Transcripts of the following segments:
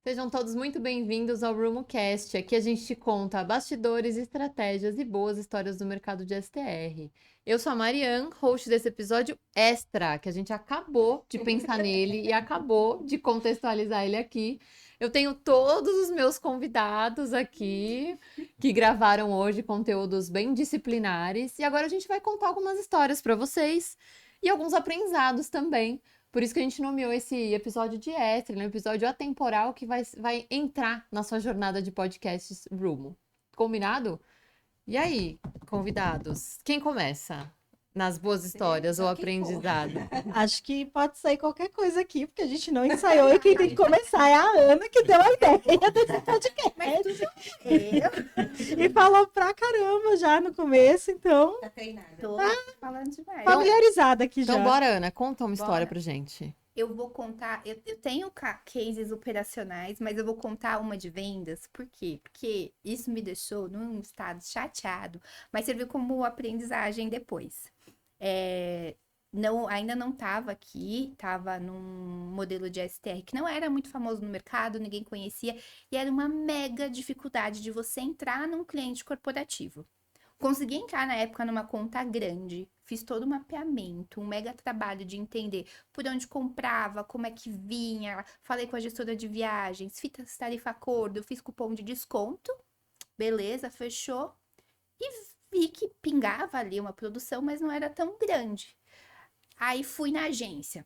Sejam todos muito bem-vindos ao RumoCast. Aqui a gente te conta bastidores, estratégias e boas histórias do mercado de STR. Eu sou a Mariane, host desse episódio extra, que a gente acabou de pensar nele e acabou de contextualizar ele aqui. Eu tenho todos os meus convidados aqui que gravaram hoje conteúdos bem disciplinares e agora a gente vai contar algumas histórias para vocês e alguns aprendizados também. Por isso que a gente nomeou esse episódio de extra, né? Um episódio atemporal que vai entrar na sua jornada de podcasts Rumo. Combinado? E aí, convidados, quem começa nas boas histórias ou aprendizado? Acho que pode sair qualquer coisa aqui, porque a gente não ensaiou e quem tem que começar é a Ana, que deu a ideia desse podcast. Mas tu já eu. E falou pra caramba já no começo, então Tá treinada. Tô falando demais. familiarizada aqui já. Então, bora, Ana, conta uma história Bora. pra gente. Eu vou contar, eu tenho cases operacionais, mas eu vou contar uma de vendas. Por quê? Porque isso me deixou num estado chateado, mas serviu como aprendizagem depois. Ainda não estava aqui, estava num modelo de STR que não era muito famoso no mercado, ninguém conhecia, e era uma mega dificuldade de você entrar num cliente corporativo. Consegui entrar na época numa conta grande, fiz todo o mapeamento, um mega trabalho de entender por onde comprava, como é que vinha, falei com a gestora de viagens, fiz tarifa acordo, fiz cupom de desconto, beleza, fechou, e vi que pingava ali uma produção, mas não era tão grande. Aí fui na agência,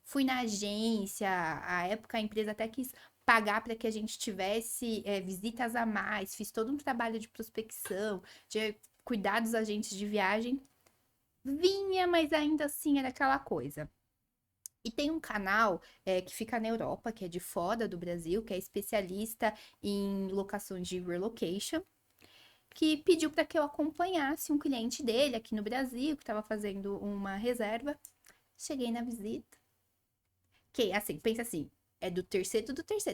à época a empresa até quis pagar para que a gente tivesse visitas a mais, fiz todo um trabalho de prospecção, de cuidar dos agentes de viagem, vinha, mas ainda assim era aquela coisa. E tem um canal que fica na Europa, que é de fora do Brasil, que é especialista em locações de relocation, que pediu para que eu acompanhasse um cliente dele aqui no Brasil, que estava fazendo uma reserva. Cheguei na visita, que assim, pensa assim, é do terceiro,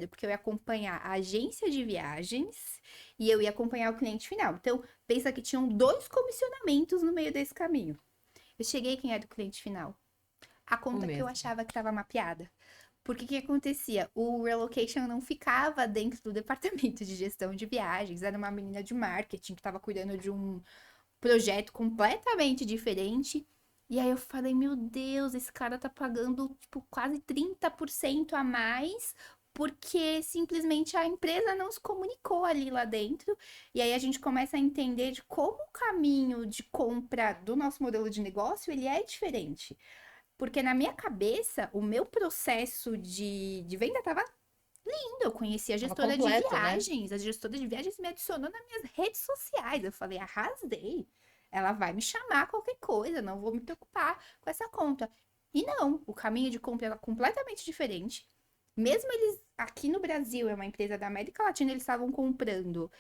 porque eu ia acompanhar a agência de viagens e eu ia acompanhar o cliente final. Então, pensa que tinham 2 comissionamentos no meio desse caminho. Eu cheguei, quem era o cliente final? A conta que eu achava que estava mapeada. Porque o que acontecia? O relocation não ficava dentro do departamento de gestão de viagens. Era uma menina de marketing que estava cuidando de um projeto completamente diferente. E aí eu falei, meu Deus, esse cara tá pagando, tipo, quase 30% a mais, porque simplesmente a empresa não se comunicou ali lá dentro. E aí a gente começa a entender de como o caminho de compra do nosso modelo de negócio, ele é diferente. Porque na minha cabeça, o meu processo de venda tava lindo. Eu conheci a gestora de viagens. A gestora de viagens me adicionou nas minhas redes sociais. Eu falei, arrasei. Ela vai me chamar a qualquer coisa, não vou me preocupar com essa conta. E não, o caminho de compra era completamente diferente. Mesmo eles, aqui no Brasil, é uma empresa da América Latina, eles estavam comprando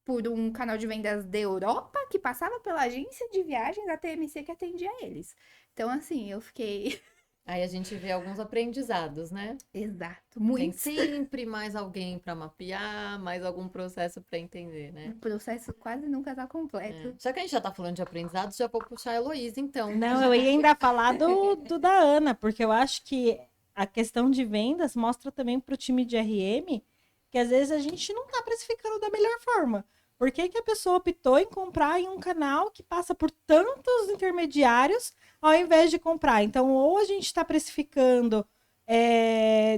por um canal de vendas da Europa, que passava pela agência de viagens da TMC que atendia eles. Então, assim, eu fiquei... Aí a gente vê alguns aprendizados, né? Exato, Tem muito. sempre mais alguém para mapear, mais algum processo para entender, né? O processo quase nunca tá completo. Já que a gente já tá falando de aprendizados, já vou puxar a Heloísa, então. Não, eu ia ainda falar do da Ana, porque eu acho que a questão de vendas mostra também para o time de RM que às vezes a gente não tá precificando da melhor forma. Por que que a pessoa optou em comprar em um canal que passa por tantos intermediários ao invés de comprar? Então, ou a gente está precificando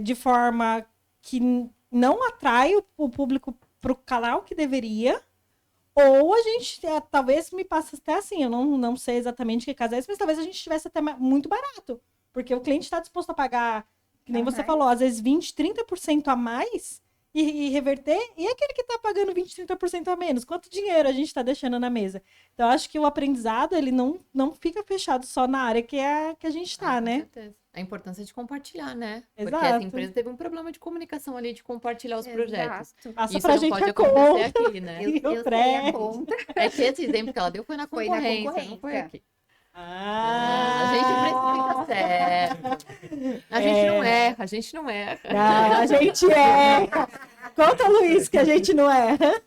de forma que não atrai o público para o canal que deveria, ou a gente, talvez me passe até assim, eu não sei exatamente que caso é esse, mas talvez a gente tivesse até muito barato, porque o cliente está disposto a pagar, que nem você falou, às vezes 20, 30% a mais e reverter, e aquele que está pagando 20, 30% a menos, quanto dinheiro a gente está deixando na mesa? Então, eu acho que o aprendizado, ele não fica fechado só na área que a gente está, né? Com certeza. A importância de compartilhar, né? Exato. Porque essa empresa teve um problema de comunicação ali, de compartilhar os projetos. Passa Isso pra não gente pode a acontecer conta. aqui, né? Eu sei a conta. É que esse exemplo que ela deu foi na Foi na concorrência, não concorrência. foi aqui. Ah, A gente precifica certo. A gente não erra, a gente não erra. Não, a gente erra. Conta, Luiz, que a gente não erra.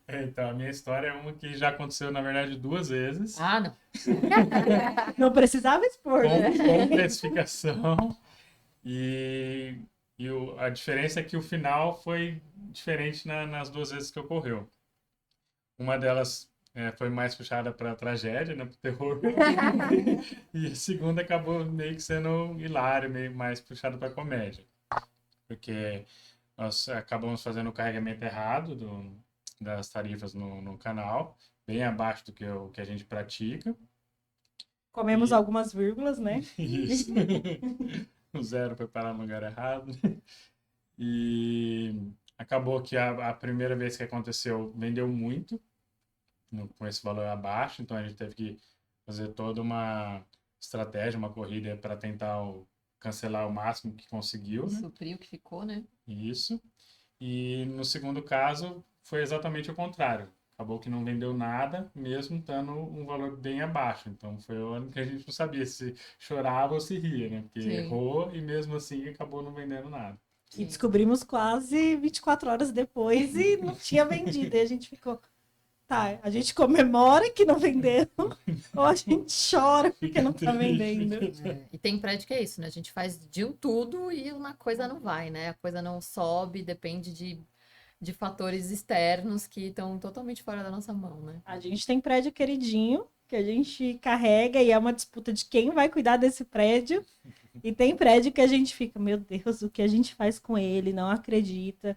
Então, a minha história é uma que já aconteceu, na verdade, 2 vezes. Ah, não. Não precisava expor, né? Com precificação. E E a diferença é que o final foi diferente nas duas vezes que ocorreu. Uma delas foi mais puxada para tragédia, né, para terror. E a segunda acabou meio que sendo hilário, meio mais puxada para comédia. Porque nós acabamos fazendo o carregamento errado das tarifas no canal, bem abaixo do que a gente pratica. Comemos E- algumas vírgulas, né? Isso. O zero foi parar no lugar errado. E acabou que a primeira vez que aconteceu vendeu muito, com esse valor abaixo, então a gente teve que fazer toda uma estratégia, uma corrida para tentar cancelar o máximo que conseguiu, né? Suprir o que ficou, né? Isso. E no segundo caso foi exatamente o contrário. Acabou que não vendeu nada, mesmo estando um valor bem abaixo. Então foi o ano que a gente não sabia se chorava ou se ria, né? Porque Sim. errou e mesmo assim acabou não vendendo nada. E descobrimos quase 24 horas depois e não tinha vendido. E a gente ficou, tá, a gente comemora que não vendeu ou a gente chora porque não tá vendendo. E tem prédio que é isso, né? A gente faz de um tudo e uma coisa não vai, né? A coisa não sobe, depende de fatores externos que estão totalmente fora da nossa mão, né? A gente tem prédio queridinho que a gente carrega e é uma disputa de quem vai cuidar desse prédio. E tem prédio que a gente fica, meu Deus, o que a gente faz com ele? Não acredita.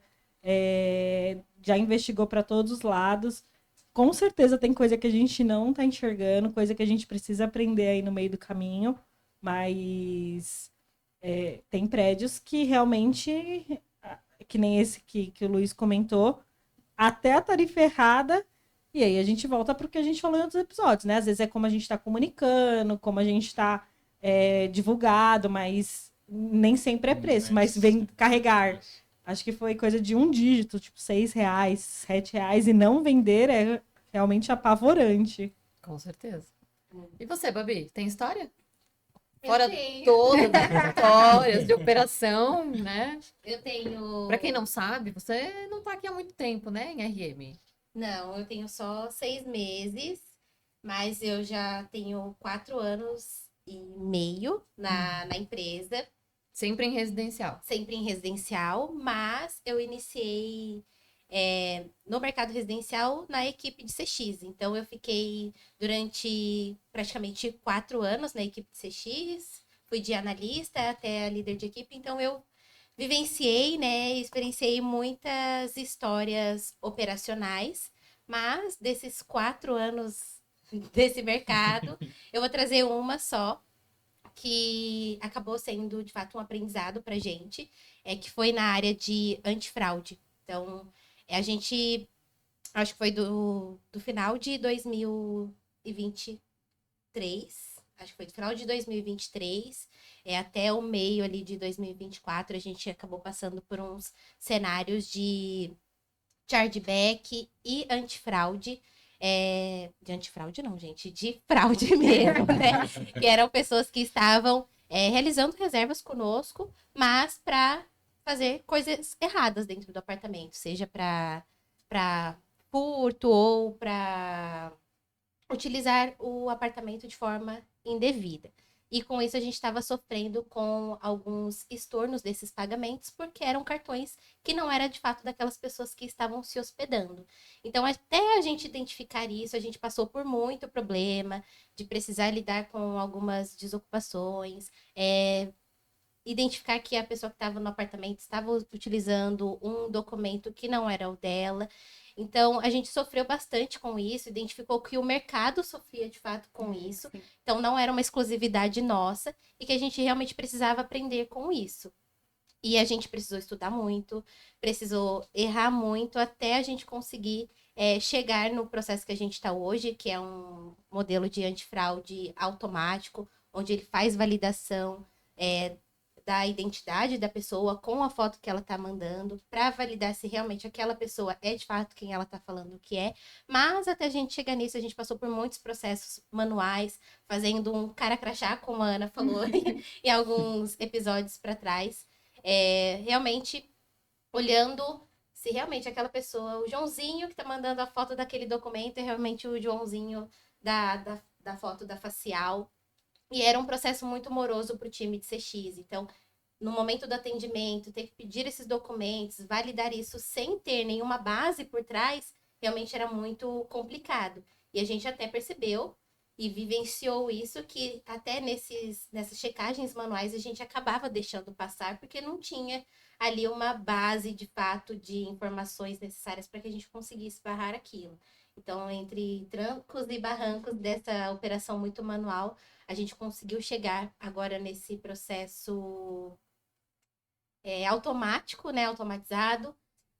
Já investigou para todos os lados. Com certeza tem coisa que a gente não tá enxergando, coisa que a gente precisa aprender aí no meio do caminho. Mas tem prédios que realmente, que nem esse que o Luiz comentou, até a tarifa errada. E aí a gente volta para o que a gente falou em outros episódios, né? Às vezes é como a gente está comunicando, como a gente está divulgado, mas nem sempre é preço, mas vem carregar. Acho que foi coisa de um dígito, tipo R$6, R$7, e não vender é realmente apavorante. Com certeza. E você, Babi, tem história? Eu Fora tenho. todas as histórias de operação, né? Eu tenho. Pra quem não sabe, você não tá aqui há muito tempo, né, em RM. Não, eu tenho só 6 meses, mas eu já tenho 4 anos e meio na empresa, Sempre em residencial. sempre em residencial, mas eu iniciei no mercado residencial na equipe de CX. Então, eu fiquei durante praticamente 4 anos na equipe de CX, fui de analista até a líder de equipe, então eu vivenciei, né, experienciei muitas histórias operacionais, mas desses 4 anos desse mercado, eu vou trazer uma só, que acabou sendo, de fato, um aprendizado pra gente, que foi na área de antifraude. Então, a gente, acho que foi do final de 2023, acho que foi do final de 2023, até o meio ali de 2024, a gente acabou passando por uns cenários de chargeback e antifraude. De antifraude não, gente, de fraude mesmo, né? Que eram pessoas que estavam realizando reservas conosco, mas para fazer coisas erradas dentro do apartamento, seja para furto ou para utilizar o apartamento de forma indevida. E com isso a gente estava sofrendo com alguns estornos desses pagamentos, porque eram cartões que não era de fato daquelas pessoas que estavam se hospedando. Então, até a gente identificar isso, a gente passou por muito problema de precisar lidar com algumas desocupações, identificar que a pessoa que estava no apartamento estava utilizando um documento que não era o dela. Então, a gente sofreu bastante com isso, identificou que o mercado sofria de fato com isso. Sim. Então, não era uma exclusividade nossa e que a gente realmente precisava aprender com isso. E a gente precisou estudar muito, precisou errar muito até a gente conseguir chegar no processo que a gente está hoje, que é um modelo de antifraude automático, onde ele faz validação da identidade da pessoa com a foto que ela tá mandando, para validar se realmente aquela pessoa é de fato quem ela tá falando que é. Mas até a gente chegar nisso, a gente passou por muitos processos manuais, fazendo um cara crachá, como a Ana falou em alguns episódios para trás. Realmente olhando se realmente aquela pessoa, o Joãozinho que tá mandando a foto daquele documento é realmente o Joãozinho da foto da facial. E era um processo muito moroso para o time de CX. Então, no momento do atendimento, ter que pedir esses documentos, validar isso sem ter nenhuma base por trás, realmente era muito complicado. E a gente até percebeu e vivenciou isso, que até nessas checagens manuais a gente acabava deixando passar, porque não tinha ali uma base de fato de informações necessárias para que a gente conseguisse barrar aquilo. Então, entre trancos e barrancos dessa operação muito manual, a gente conseguiu chegar agora nesse processo automático, né, automatizado,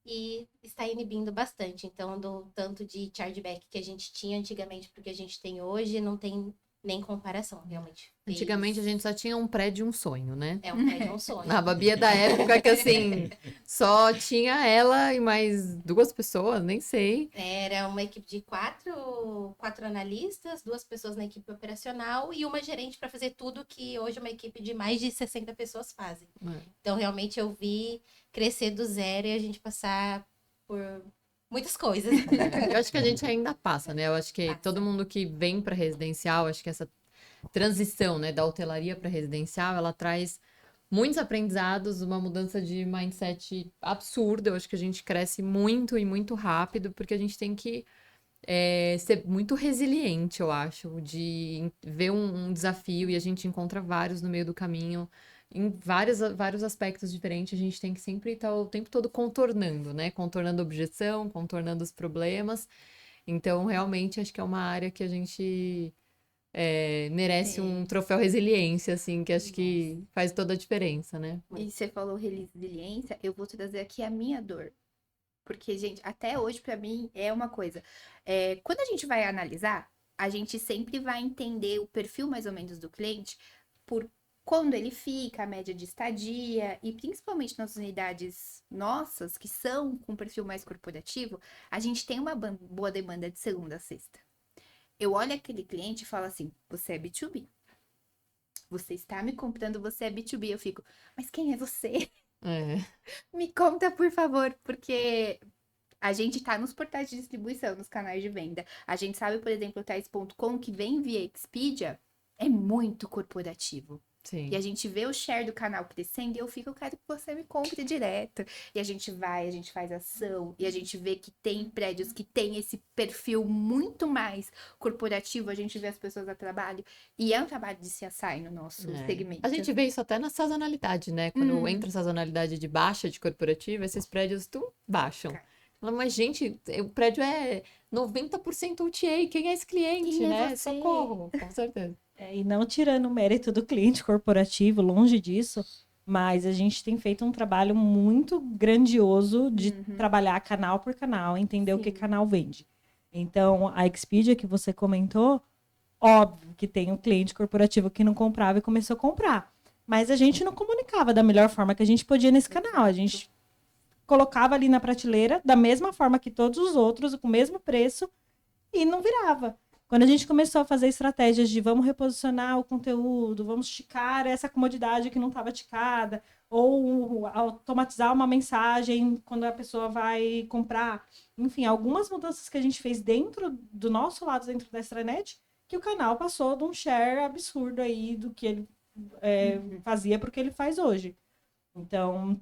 e está inibindo bastante. Então, do tanto de chargeback que a gente tinha antigamente para o que a gente tem hoje, não tem nem comparação, realmente. Antigamente a gente só tinha um prédio e um sonho, né? É um prédio, um sonho. A Babi é da época que, assim, só tinha ela e mais 2 pessoas, nem sei. Era uma equipe de quatro analistas, 2 pessoas na equipe operacional e uma gerente para fazer tudo que hoje uma equipe de mais de 60 pessoas fazem. Então, realmente, eu vi crescer do zero e a gente passar por muitas coisas. Eu acho que a gente ainda passa, né? Eu acho que Passa. todo mundo que vem para residencial, acho que essa transição, né, da hotelaria para residencial, ela traz muitos aprendizados, uma mudança de mindset absurda. Eu acho que a gente cresce muito e muito rápido, porque a gente tem que ser muito resiliente, eu acho, de ver um desafio e a gente encontra vários no meio do caminho. Em vários aspectos diferentes, a gente tem que sempre estar o tempo todo contornando, né? Contornando a objeção, contornando os problemas. Então, realmente, acho que é uma área que a gente merece um troféu resiliência, assim, que acho que faz toda a diferença, né? E você falou resiliência, eu vou trazer aqui a minha dor. Porque, gente, até hoje, pra mim, é uma coisa. Quando a gente vai analisar, a gente sempre vai entender o perfil mais ou menos do cliente por quando ele fica, a média de estadia, e principalmente nas unidades nossas, que são com perfil mais corporativo, a gente tem uma boa demanda de segunda a sexta. Eu olho aquele cliente e falo assim, você é B2B. Você está me comprando, você é B2B. Eu fico, mas quem é você? É. Me conta, por favor, porque a gente tá nos portais de distribuição, nos canais de venda. A gente sabe, por exemplo, o Tais.com, que vem via Expedia, é muito corporativo. Sim. E a gente vê o share do canal crescendo e eu fico, eu quero que você me compre direto. E a gente faz ação, e a gente vê que tem prédios que tem esse perfil muito mais corporativo, a gente vê as pessoas a trabalho. E é um trabalho de CSI no nosso segmento. A gente vê isso até na sazonalidade, né? Quando entra sazonalidade de baixa de corporativa, esses prédios baixam. Mas, gente, o prédio é 90% UTA. Quem é esse cliente, Quem é né? você? Socorro, com certeza. E não tirando o mérito do cliente corporativo, longe disso, mas a gente tem feito um trabalho muito grandioso de trabalhar canal por canal, entender o que canal vende. Então, a Expedia que você comentou, óbvio que tem um cliente corporativo que não comprava e começou a comprar. Mas a gente não comunicava da melhor forma que a gente podia nesse canal. A gente colocava ali na prateleira da mesma forma que todos os outros, com o mesmo preço, e não virava. Quando a gente começou a fazer estratégias de vamos reposicionar o conteúdo, vamos ticar essa comodidade que não estava ticada, ou automatizar uma mensagem quando a pessoa vai comprar. Enfim, algumas mudanças que a gente fez dentro do nosso lado, dentro da extranet, que o canal passou de um share absurdo aí do que ele fazia para o que ele faz hoje. Então,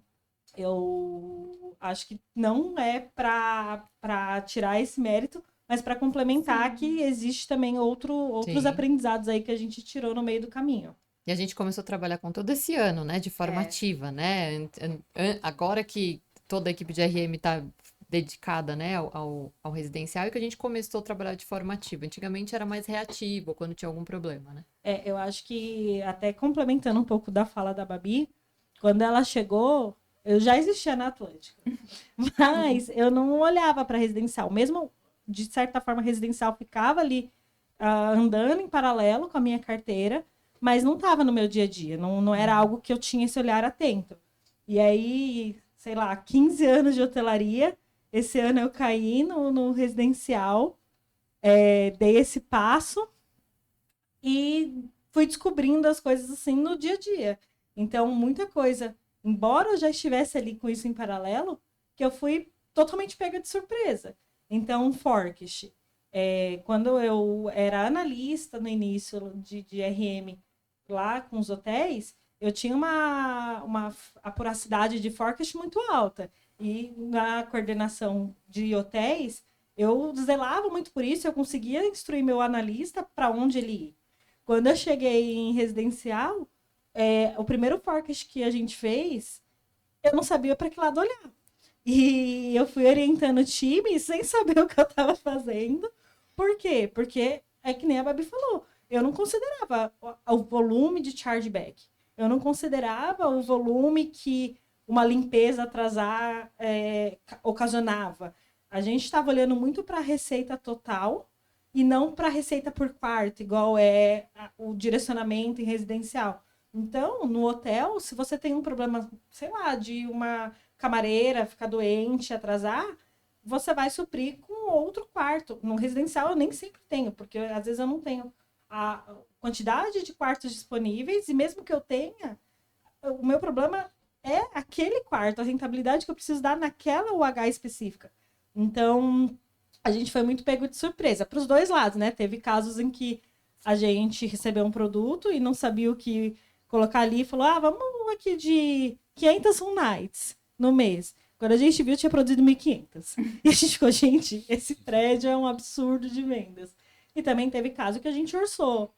eu acho que não é para tirar esse mérito, mas para complementar que existe também outros aprendizados aí que a gente tirou no meio do caminho. E a gente começou a trabalhar com todo esse ano, né? De forma ativa, né? Agora que toda a equipe de RM está dedicada, né, ao residencial, e que a gente começou a trabalhar de forma ativa. Antigamente era mais reativo, quando tinha algum problema, né? Eu acho que, até complementando um pouco da fala da Babi, quando ela chegou, eu já existia na Atlântica. Mas eu não olhava para residencial. Mesmo, de certa forma, residencial ficava ali andando em paralelo com a minha carteira, mas não estava no meu dia a dia. Não era algo que eu tinha esse olhar atento. E aí, sei lá, 15 anos de hotelaria, esse ano eu caí no residencial, dei esse passo e fui descobrindo as coisas assim no dia a dia. Então, muita coisa, embora eu já estivesse ali com isso em paralelo, que eu fui totalmente pega de surpresa. Então, Forkish, quando eu era analista no início de RM lá com os hotéis, eu tinha uma apuracidade de forecast muito alta. E na coordenação de hotéis, eu zelava muito por isso, eu conseguia instruir meu analista para onde ele ir. Quando eu cheguei em residencial, o primeiro forecast que a gente fez, eu não sabia para que lado olhar. E eu fui orientando o time sem saber o que eu estava fazendo. Por quê? Porque é que nem a Babi falou, eu não considerava o volume de chargeback. Eu não considerava o volume que uma limpeza atrasar ocasionava. A gente estava olhando muito para a receita total e não para a receita por quarto, igual o direcionamento em residencial. Então, no hotel, se você tem um problema, sei lá, de uma camareira ficar doente, atrasar, você vai suprir com outro quarto. No residencial eu nem sempre tenho, porque às vezes eu não tenho a quantidade de quartos disponíveis e mesmo que eu tenha, o meu problema é aquele quarto, a rentabilidade que eu preciso dar naquela UH específica. Então, a gente foi muito pego de surpresa, para os dois lados, né? Teve casos em que a gente recebeu um produto e não sabia o que colocar ali e falou, vamos aqui de 500 nights no mês. Quando a gente viu, tinha produzido 1.500. E a gente ficou, gente, esse prédio é um absurdo de vendas. E também teve caso que a gente orçou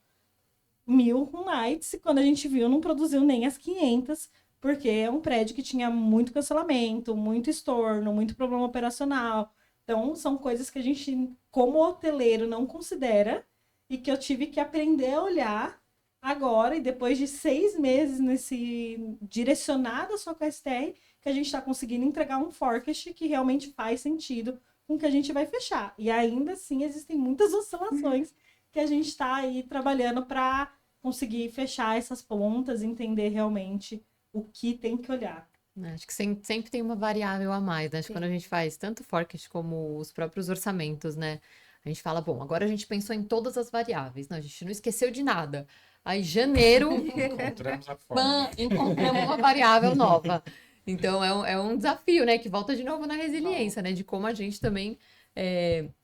1.000 nights e quando a gente viu, não produziu nem as 500, porque é um prédio que tinha muito cancelamento, muito estorno, muito problema operacional. Então, são coisas que a gente, como hoteleiro, não considera e que eu tive que aprender a olhar agora, e depois de 6 meses nesse direcionado só com a STR, que a gente está conseguindo entregar um forecast que realmente faz sentido com o que a gente vai fechar. E ainda assim, existem muitas oscilações que a gente está aí trabalhando para conseguir fechar essas pontas, entender realmente o que tem que olhar. Acho que sempre tem uma variável a mais, né? Acho que quando a gente faz tanto forecast como os próprios orçamentos, né? A gente fala, bom, agora a gente pensou em todas as variáveis. Não, a gente não esqueceu de nada. Aí, janeiro, Encontramos a forma. encontramos uma variável nova. Então, é um desafio, né? Que volta de novo na resiliência, né? De como a gente também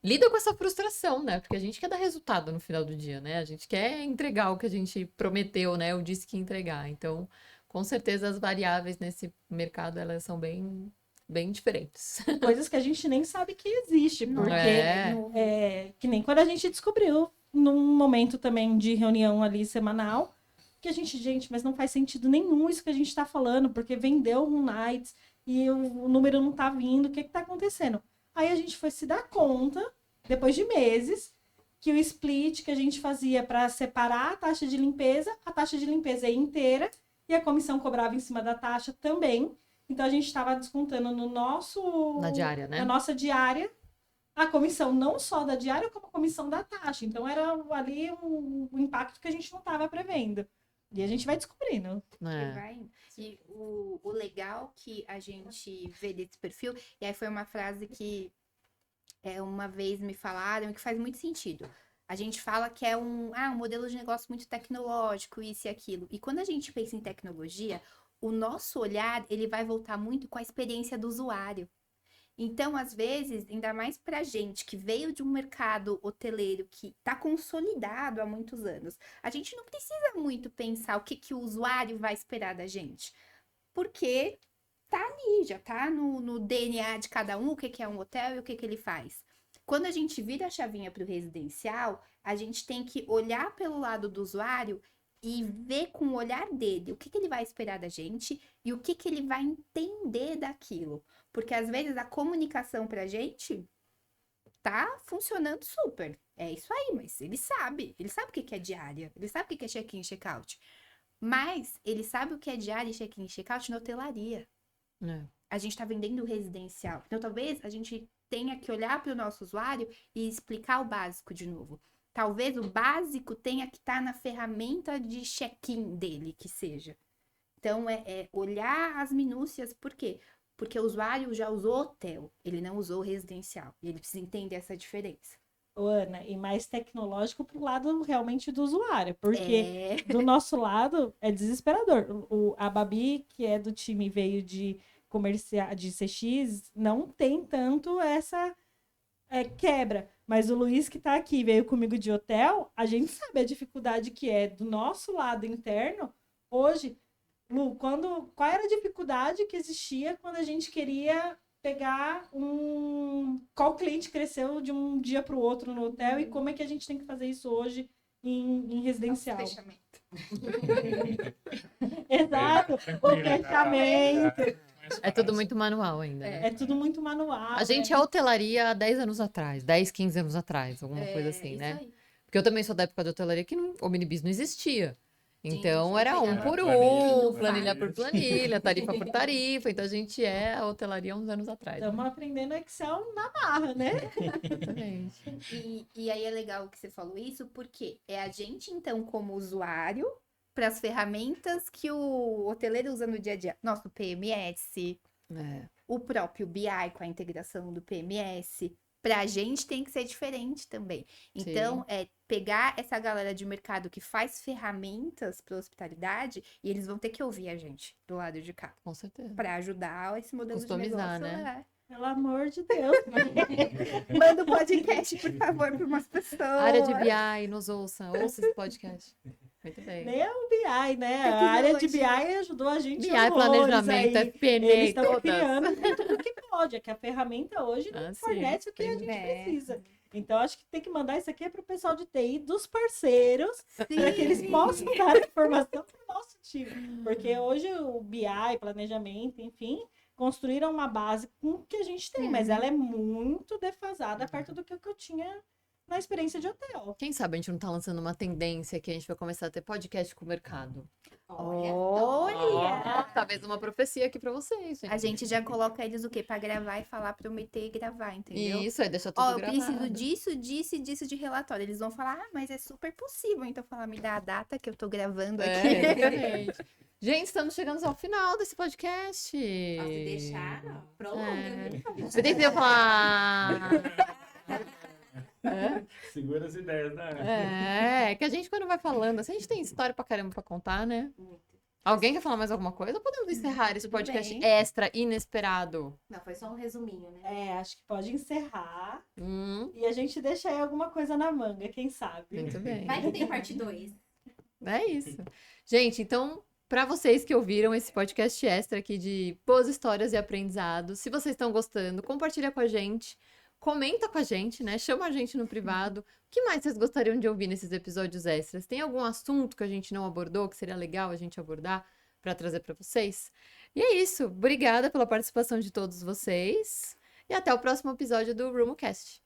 lida com essa frustração, né? Porque a gente quer dar resultado no final do dia, né? A gente quer entregar o que a gente prometeu, né? Ou disse que ia entregar. Então, com certeza, as variáveis nesse mercado, elas são bem, bem diferentes. Coisas que a gente nem sabe que existe, porque que nem quando a gente descobriu, num momento também de reunião ali semanal, que a gente, mas não faz sentido nenhum isso que a gente está falando, porque vendeu um nights e o número não tá vindo, o que tá acontecendo? Aí a gente foi se dar conta, depois de meses, que o split que a gente fazia para separar a taxa de limpeza é inteira e a comissão cobrava em cima da taxa também. Então a gente estava descontando Na diária, né? na nossa diária, a comissão não só da diária, como a comissão da taxa. Então era ali um impacto que a gente não estava prevendo. E a gente vai descobrindo. E o legal que a gente vê desse perfil, e aí foi uma frase que uma vez me falaram que faz muito sentido. A gente fala que é um modelo de negócio muito tecnológico, isso e aquilo. E quando a gente pensa em tecnologia, o nosso olhar, ele vai voltar muito com a experiência do usuário. Então, às vezes, ainda mais pra gente que veio de um mercado hoteleiro que tá consolidado há muitos anos, a gente não precisa muito pensar o que o usuário vai esperar da gente. Porque tá ali, já tá no DNA de cada um o que é um hotel e o que ele faz. Quando a gente vira a chavinha pro residencial, a gente tem que olhar pelo lado do usuário e ver com o olhar dele o que ele vai esperar da gente e o que ele vai entender daquilo. Porque às vezes a comunicação pra gente tá funcionando super. É isso aí, mas ele sabe o que é diária, ele sabe o que é check-in e check-out. Mas ele sabe o que é diária e check-in e check-out na hotelaria. A gente tá vendendo residencial. Então talvez a gente tenha que olhar para o nosso usuário e explicar o básico de novo. Talvez o básico tenha que estar na ferramenta de check-in dele, que seja. Então, olhar as minúcias. Por quê? Porque o usuário já usou hotel, ele não usou residencial. E ele precisa entender essa diferença. Ana, e mais tecnológico pro lado realmente do usuário. Porque do nosso lado é desesperador. A Babi, que é do time, veio de comercial, de CX, não tem tanto essa quebra. Mas o Luiz, que tá aqui, veio comigo de hotel, a gente sabe a dificuldade que é do nosso lado interno. Hoje, Lu, qual era a dificuldade que existia quando a gente queria pegar qual cliente cresceu de um dia para o outro no hotel e como é que a gente tem que fazer isso hoje em residencial? Fechamento. Exato, o fechamento. É tudo muito manual ainda, né? É tudo muito manual. A gente é hotelaria há 10 anos atrás, 10, 15 anos atrás, alguma coisa assim, isso né? aí. Porque eu também sou da época de hotelaria que o Minibis não existia. Então Sim, era um era por planilha, um, planilha por planilha, tarifa por tarifa. Então a gente é a hotelaria há uns anos atrás. Estamos aprendendo Excel na marra, né? Exatamente. E aí é legal que você falou isso, porque é a gente, então, como usuário, para as ferramentas que o hoteleiro usa no dia a dia. Nosso PMS, É, o próprio BI com a integração do PMS. Pra gente tem que ser diferente também. Então, é pegar essa galera de mercado que faz ferramentas para hospitalidade e eles vão ter que ouvir a gente do lado de cá com certeza. para ajudar esse modelo Customizar, de negócio. né? Pelo amor de Deus. Manda o podcast, por favor, para umas pessoas. Área de BI, nos ouça esse podcast. Muito bem. Nem é o BI, né? A área de BI ajudou a gente BI, horrores planejamento, aí. FP&A, Eles estão todas. criando tudo que pode. É que a ferramenta hoje não Ah, sim, fornece o que a tem- gente É. precisa. Então, acho que tem que mandar isso aqui para o pessoal de TI dos parceiros, para que eles possam dar informação para o nosso time. Porque hoje o BI, planejamento, enfim, construíram uma base com o que a gente tem, mas ela é muito defasada perto do que eu tinha na experiência de hotel. Quem sabe a gente não tá lançando uma tendência que a gente vai começar a ter podcast com o mercado. Olha! Talvez uma profecia aqui pra vocês, gente. A gente já coloca eles o quê? Pra gravar e falar, prometer e gravar, entendeu? Isso, aí deixa tudo Ó, eu gravado. preciso disso, disso e disso de relatório. Eles vão falar, mas é super possível. Então, falar, me dá a data que eu tô gravando aqui. É, exatamente. Gente, estamos chegando ao final desse podcast. Posso deixar? Não. Prolonga. Você tem que falar. Segura as ideias da Ana. É que a gente quando vai falando, assim, a gente tem história pra caramba pra contar, né? Alguém quer falar mais alguma coisa? Ou podemos encerrar esse Tudo podcast bem. extra, inesperado? Não, foi só um resuminho, né? É, acho que pode encerrar E e a gente deixa aí alguma coisa na manga, quem sabe? muito bem. Vai que tem parte 2. É isso. Gente, então, para vocês que ouviram esse podcast extra aqui de boas histórias e aprendizados, se vocês estão gostando, compartilha com a gente, comenta com a gente, né? Chama a gente no privado. O que mais vocês gostariam de ouvir nesses episódios extras? Tem algum assunto que a gente não abordou, que seria legal a gente abordar para trazer para vocês? E é isso. Obrigada pela participação de todos vocês e até o próximo episódio do RumoCast.